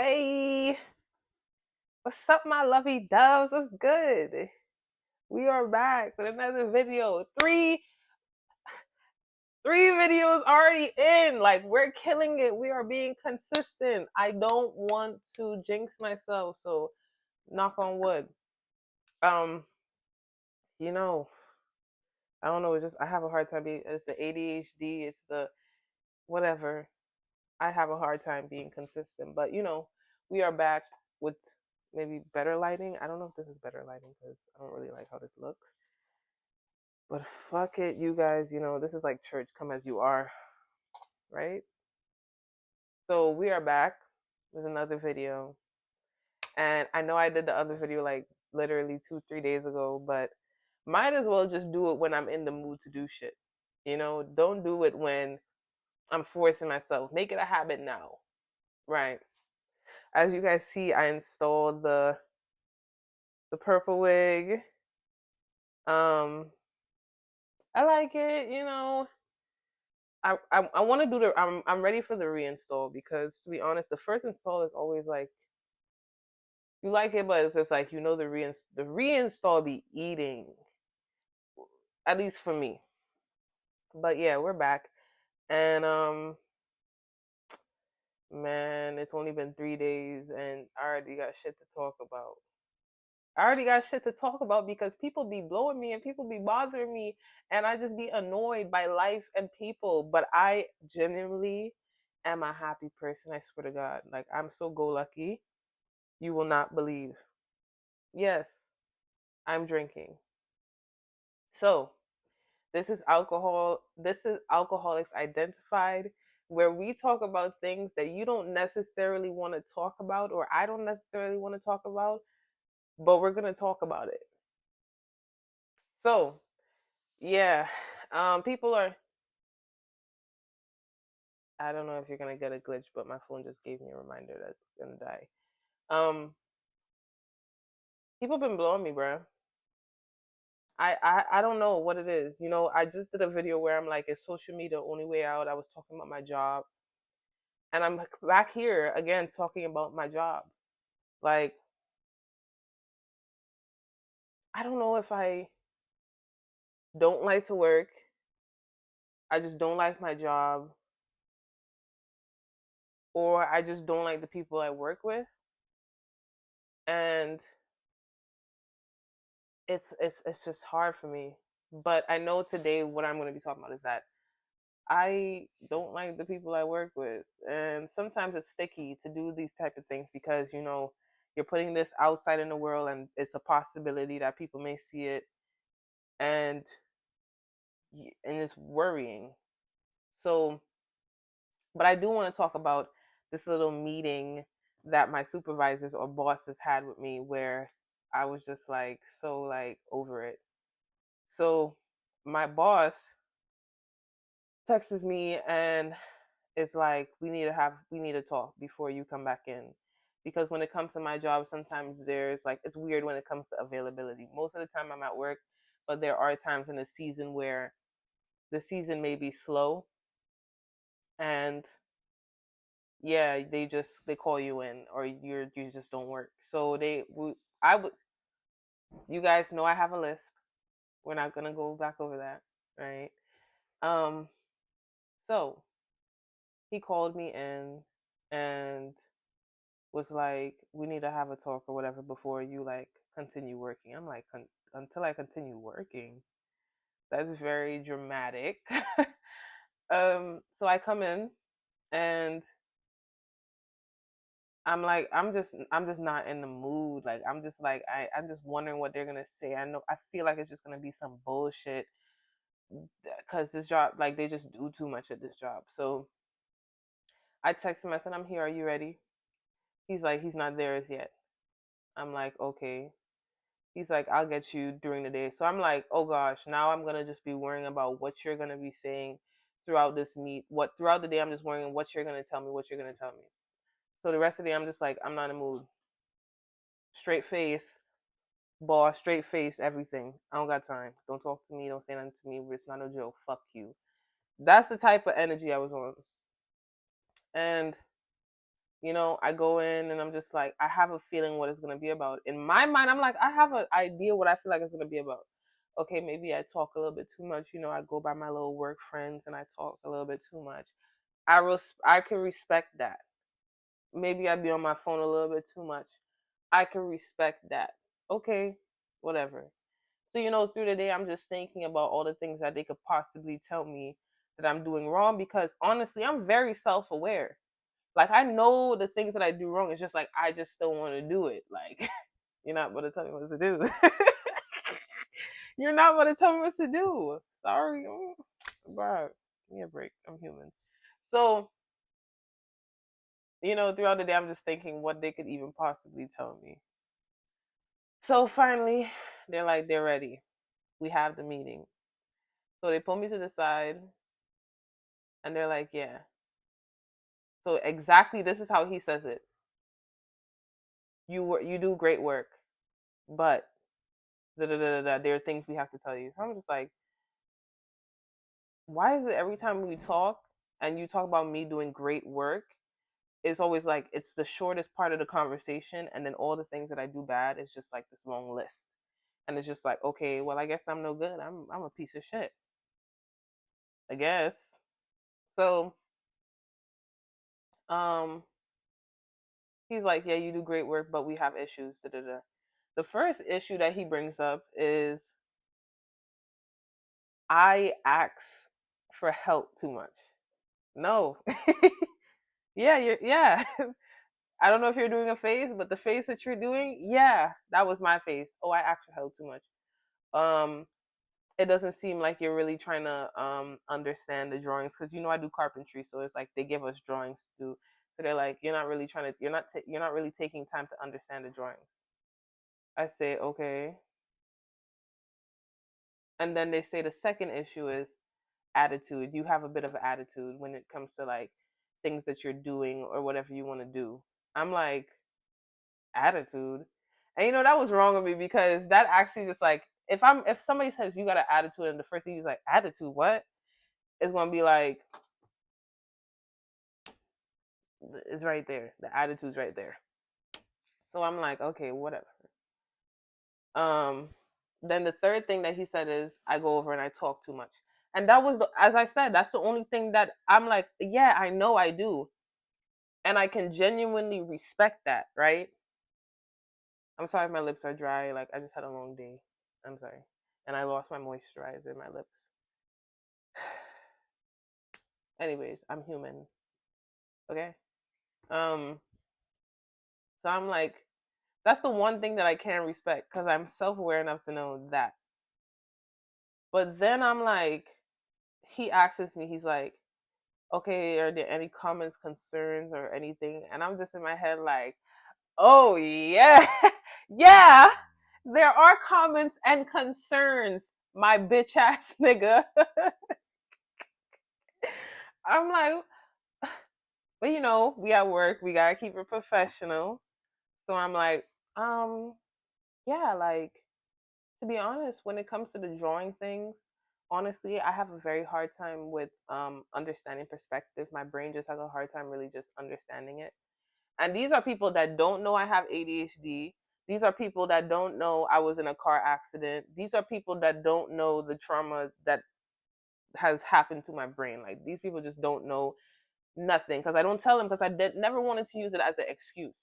Hey, what's up, my lovey doves? What's good? We are back with another video. Three videos already in. Like, we're killing it. We are being consistent. I don't want to jinx myself, so knock on wood. Um, you know, I don't know. It's just I have a hard time being. It's the ADHD. It's the whatever. I have a hard time being consistent, but we are back with maybe better lighting. I don't know if this is better lighting because I don't really like how this looks. But fuck it, you guys, this is like church, come as you are, right? So we are back with another video. And I know I did the other video like literally 2, 3 days ago, but might as well just do it when I'm in the mood to do shit. Don't do it when I'm forcing myself. Make it a habit now. Right. As you guys see, I installed the purple wig. I like it. I want to do the. I'm ready for the reinstall because to be honest, the first install is always like you like it, but it's just like the reinstall be eating, at least for me. But yeah, we're back, and man, it's only been 3 days, and I already got shit to talk about. I already got shit to talk about because people be blowing me and people be bothering me, and I just be annoyed by life and people. But I genuinely am a happy person. I swear to God, like I'm so go lucky. You will not believe. Yes, I'm drinking. So this is alcohol. This is Alcoholics Identified, where we talk about things that you don't necessarily want to talk about, or I don't necessarily want to talk about, but we're gonna talk about it. So yeah, people are. I don't know if you're gonna get a glitch, but my phone just gave me a reminder that it's gonna die. Um, People been blowing me, bro. I don't know what it is. I just did a video where I'm like, is social media the only way out? I was talking about my job, and I'm back here again talking about my job. Like, I don't know if I don't like to work. I just don't like my job, or I just don't like the people I work with, and it's just hard for me. But I know today what I'm going to be talking about is that I don't like the people I work with, and sometimes it's sticky to do these type of things because you're putting this outside in the world, and it's a possibility that people may see it, and it's worrying. So, but I do want to talk about this little meeting that my supervisors or bosses had with me, where I was just like so like over it. So, my boss texts me and it's like we need to talk before you come back in, because when it comes to my job, sometimes there's like it's weird when it comes to availability. Most of the time I'm at work, but there are times in the season where the season may be slow, and yeah, they call you in, or you just don't work. So I would you guys know I have a lisp. We're not gonna go back over that, right? um so he called me in and was like, we need to have a talk or whatever before you like continue working. I'm like, until I continue working. That's very dramatic. So I come in and I'm just not in the mood. Like I'm just like I'm just wondering what they're gonna say. I feel like it's just gonna be some bullshit because this job, like they just do too much at this job. So I text him. I said, I'm here. Are you ready? He's like, he's not there as yet. I'm like, okay. He's like, I'll get you during the day. So I'm like, oh gosh, now I'm gonna just be worrying about what you're gonna be saying throughout this meet. What throughout the day I'm just worrying what you're gonna tell me, what you're gonna tell me. So the rest of the day I'm just like, I'm not in the mood. Straight face, boss, straight face, everything. I don't got time. Don't talk to me, don't say nothing to me. It's not a joke. Fuck you. That's the type of energy I was on. And You know, I go in and I'm just like, I have a feeling what it's gonna be about. In my mind, I'm like, I have an idea what I feel like it's gonna be about. Okay, maybe I talk a little bit too much. You know, I go by my little work friends and I talk a little bit too much. I can respect that. Maybe I be on my phone a little bit too much. I can respect that. Okay, whatever. So, you know, through the day, I'm just thinking about all the things that they could possibly tell me that I'm doing wrong because honestly, I'm very self aware. Like, I know the things that I do wrong. It's just like, I just don't want to do it. Like, you're not going to tell me what to do. You're not going to tell me what to do. Sorry. Bro, give me a break. I'm human. So, you know, throughout the day, I'm just thinking what they could even possibly tell me. So finally, they're like, they're ready. We have the meeting. So they pull me to the side and they're like, yeah. So exactly this is how he says it. You do great work, but da, da, da, da, da, there are things we have to tell you. So I'm just like, why is it every time we talk and you talk about me doing great work, it's always like it's the shortest part of the conversation, and then all the things that I do bad is just like this long list. And it's just like, okay, well, I guess I'm no good. I'm a piece of shit. I guess. So, um, he's like, yeah, you do great work, but we have issues. Da, da, da. The first issue that he brings up is I ask for help too much. No. Yeah, yeah. I don't know if you're doing a face, but the face that you're doing, yeah, that was my face. Oh, I ask for help too much. Um, it doesn't seem like you're really trying to understand the drawings because you know I do carpentry, so it's like they give us drawings to do. So they're like, you're not really trying to, you're not really taking time to understand the drawings. I say okay, and then they say the second issue is attitude. You have a bit of an attitude when it comes to like things that you're doing or whatever you want to do. I'm like, attitude. And you know, that was wrong of me because that actually just like if somebody says you got an attitude and the first thing is like attitude, what? It's gonna be like it's right there. The attitude's right there. So I'm like, okay, whatever. Um then the third thing that he said is I go over and I talk too much. And that was the as I said, that's the only thing that I'm like, yeah, I know I do. And I can genuinely respect that, right? I'm sorry if my lips are dry. Like I just had a long day. I'm sorry. And I lost my moisturizer in my lips. Anyways, I'm human. Okay? Um, so I'm like, that's the one thing that I can respect because I'm self aware enough to know that. But then I'm like, he asks me, he's like, okay, are there any comments, concerns, or anything? And I'm just in my head like, oh yeah, yeah, there are comments and concerns, my bitch ass nigga. I'm like, but you know, we at work, we gotta keep it professional. So I'm like, yeah, like to be honest, when it comes to the drawing things, honestly, I have a very hard time with understanding perspective. My brain just has a hard time really just understanding it. And these are people that don't know I have ADHD. These are people that don't know I was in a car accident. These are people that don't know the trauma that has happened to my brain. Like these people just don't know nothing because I don't tell them because never wanted to use it as an excuse.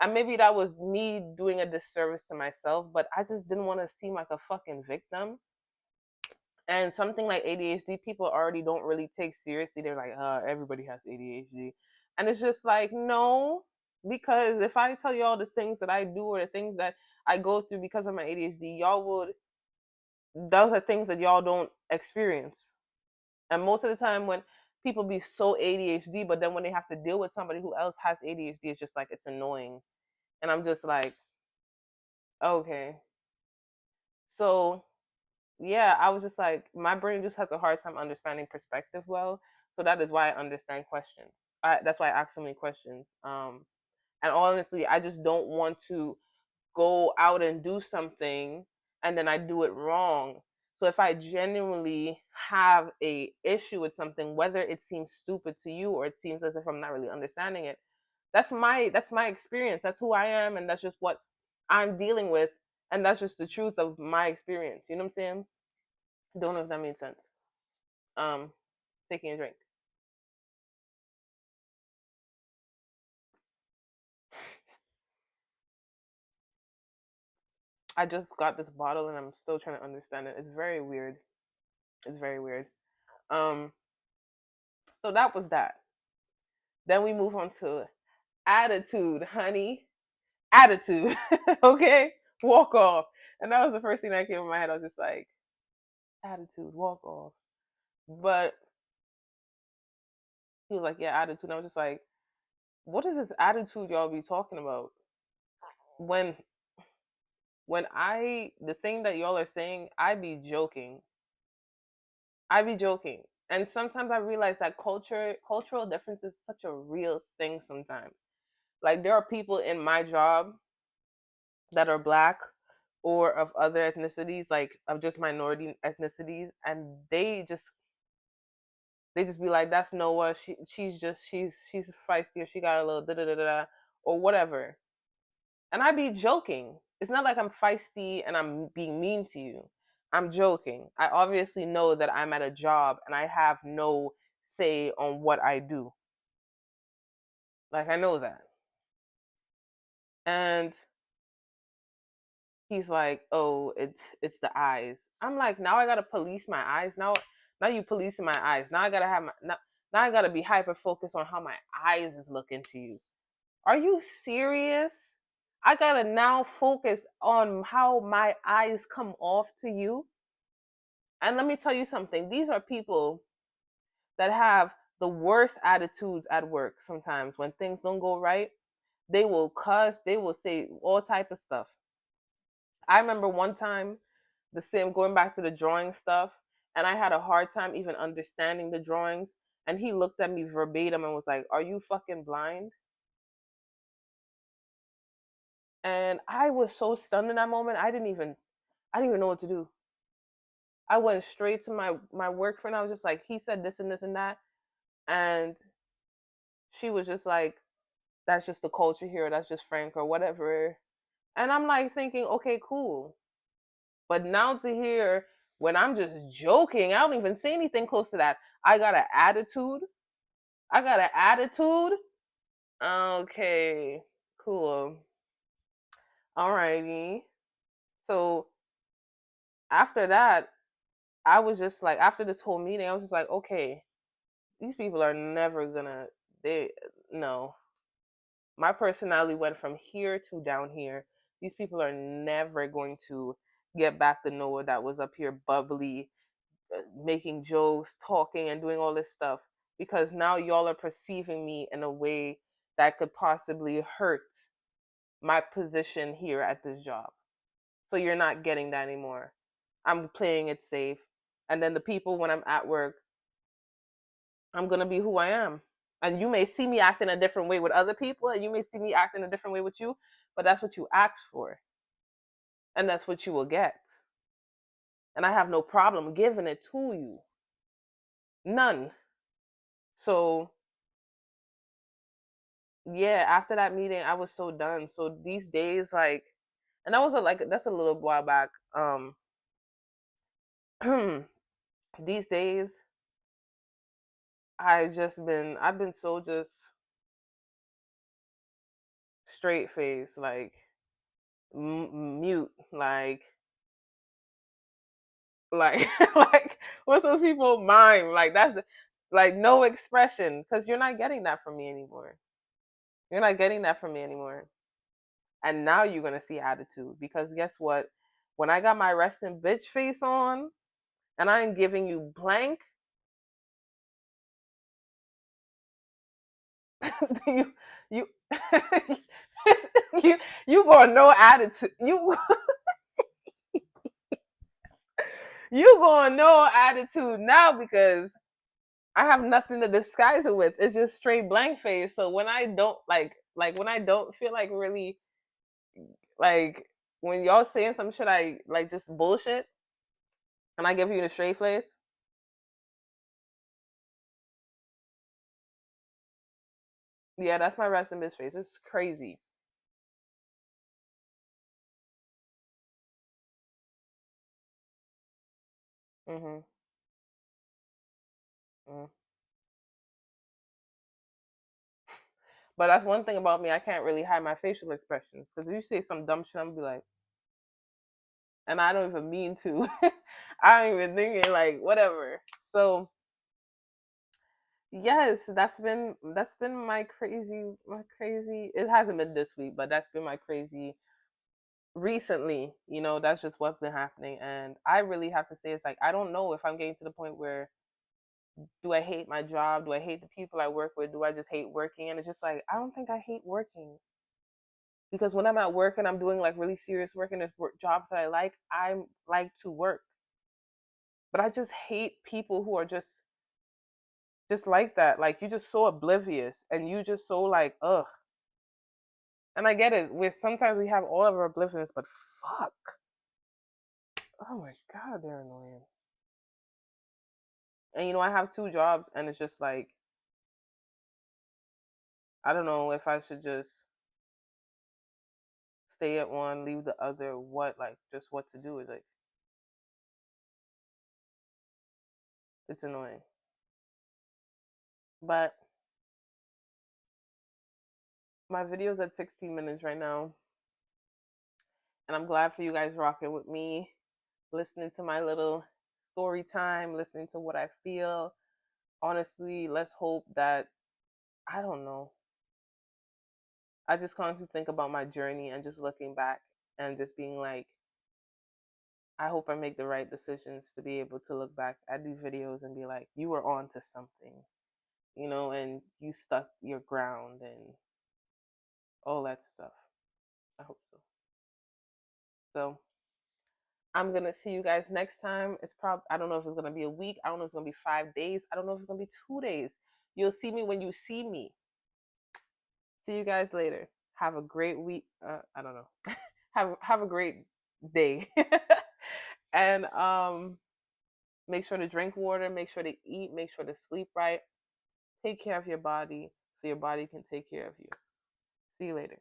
And maybe that was me doing a disservice to myself, but I just didn't want to seem like a fucking victim. And something like ADHD, people already don't really take seriously. They're like, everybody has ADHD. And it's just like, no, because if I tell you all the things that I do or the things that I go through because of my ADHD, y'all would, those are things that y'all don't experience. And most of the time when people be so ADHD, but then when they have to deal with somebody who else has ADHD, it's just like it's annoying. And I'm just like, okay. So yeah, I was just like, my brain just has a hard time understanding perspective well. So that is why I understand questions. That's why I ask so many questions. And honestly, I just don't want to go out and do something and then I do it wrong. So if I genuinely have a issue with something, whether it seems stupid to you or it seems as if I'm not really understanding it, That's my experience. That's who I am, and that's just what I'm dealing with, and that's just the truth of my experience. You know what I'm saying? Don't know if that made sense. Um, taking a drink. I just got this bottle, and I'm still trying to understand it. It's very weird. It's very weird. Um, so that was that. Then we move on to attitude, honey. Attitude. Okay? Walk off. And that was the first thing that came in my head. I was just like, attitude, walk off. But he was like, yeah, attitude. And I was just like, what is this attitude y'all be talking about? When the thing that y'all are saying, I be joking. I be joking. And sometimes I realize that cultural difference is such a real thing sometimes. Like there are people in my job that are black or of other ethnicities, like of just minority ethnicities, and they just be like, "That's Noah. She's feisty, or she got a little da da da da, or whatever." And I be joking. It's not like I'm feisty and I'm being mean to you. I'm joking. I obviously know that I'm at a job and I have no say on what I do. Like I know that. And he's like, "Oh, it's the eyes." I'm like, "Now I got to police my eyes. Now you policing my eyes. Now I got to have my now I got to be hyper focused on how my eyes is looking to you. Are you serious? I got to now focus on how my eyes come off to you." And let me tell you something. These are people that have the worst attitudes at work sometimes. When things don't go right, they will cuss, they will say all type of stuff. I remember one time the same going back to the drawing stuff, and I had a hard time even understanding the drawings, and he looked at me verbatim and was like, "Are you fucking blind?" And I was so stunned in that moment. I didn't even know what to do. I went straight to my work friend. I was just like, "He said this and this and that." And she was just like, "That's just the culture here. That's just Frank or whatever." And I'm like thinking, "Okay, cool." But now to hear when I'm just joking, I don't even say anything close to that. I got an attitude. I got an attitude. Okay, cool. Alrighty. So after that, I was just like, after this whole meeting, I was just like, okay, these people are never gonna, they, no. My personality went from here to down here. These people are never going to get back the Noah that was up here bubbly, making jokes, talking, and doing all this stuff, because now y'all are perceiving me in a way that could possibly hurt my position here at this job. So you're not getting that anymore. I'm playing it safe. And then the people, when I'm at work, I'm going to be who I am. And you may see me acting a different way with other people, and you may see me acting a different way with you, but that's what you asked for. And that's what you will get. And I have no problem giving it to you. None. So yeah, after that meeting, I was so done. So these days, like, and that was that's a little while back. These days, I've been so just straight face, like mute, like like what's those people mime? Like that's like no expression, because you're not getting that from me anymore. You're not getting that from me anymore. And now you're gonna see attitude, because guess what? When I got my resting bitch face on, and I ain't giving you blank, you you you you gonna know attitude. You gonna know attitude now, because I have nothing to disguise it with. It's just straight blank face. So when I don't like when I don't feel like really like when y'all saying some shit I like just bullshit, and I give you the straight face, Yeah, that's my rest in bitch face. It's crazy. Mhm. Mm. But that's one thing about me. I can't really hide my facial expressions because if you say some dumb shit, I'm gonna be like, and I don't even mean to. I don't even think it. Like whatever. So yes, that's been my crazy. It hasn't been this week, but that's been my crazy recently. That's just what's been happening, and I really have to say it's like I don't know if I'm getting to the point where do I hate my job? Do I hate the people I work with? Do I just hate working? And it's just like I don't think I hate working because when I'm at work and I'm doing like really serious work and there's jobs that I like to work. But I just hate people who are just like that. Like you just so oblivious and you just so like ugh. And I get it. We sometimes we have all of our oblivious, but fuck. Oh my god, they're annoying. And I have two jobs, and it's just like I don't know if I should just stay at one, leave the other. What like just what to do is like it's annoying. But my video's at 16 minutes right now, and I'm glad for you guys rocking with me, listening to my little story time, listening to what I feel. Honestly, let's hope that I don't know. I just constantly think about my journey and just looking back and just being like, I hope I make the right decisions to be able to look back at these videos and be like, you were on to something, and you stuck your ground and all that stuff. I hope so. So I'm gonna see you guys next time. It's probably I don't know if it's gonna be a week. I don't know if it's gonna be 5 days. I don't know if it's gonna be 2 days. You'll see me when you see me. See you guys later. Have a great week. I don't know. Have a great day. And make sure to drink water, make sure to eat, make sure to sleep right. Take care of your body so your body can take care of you. See you later.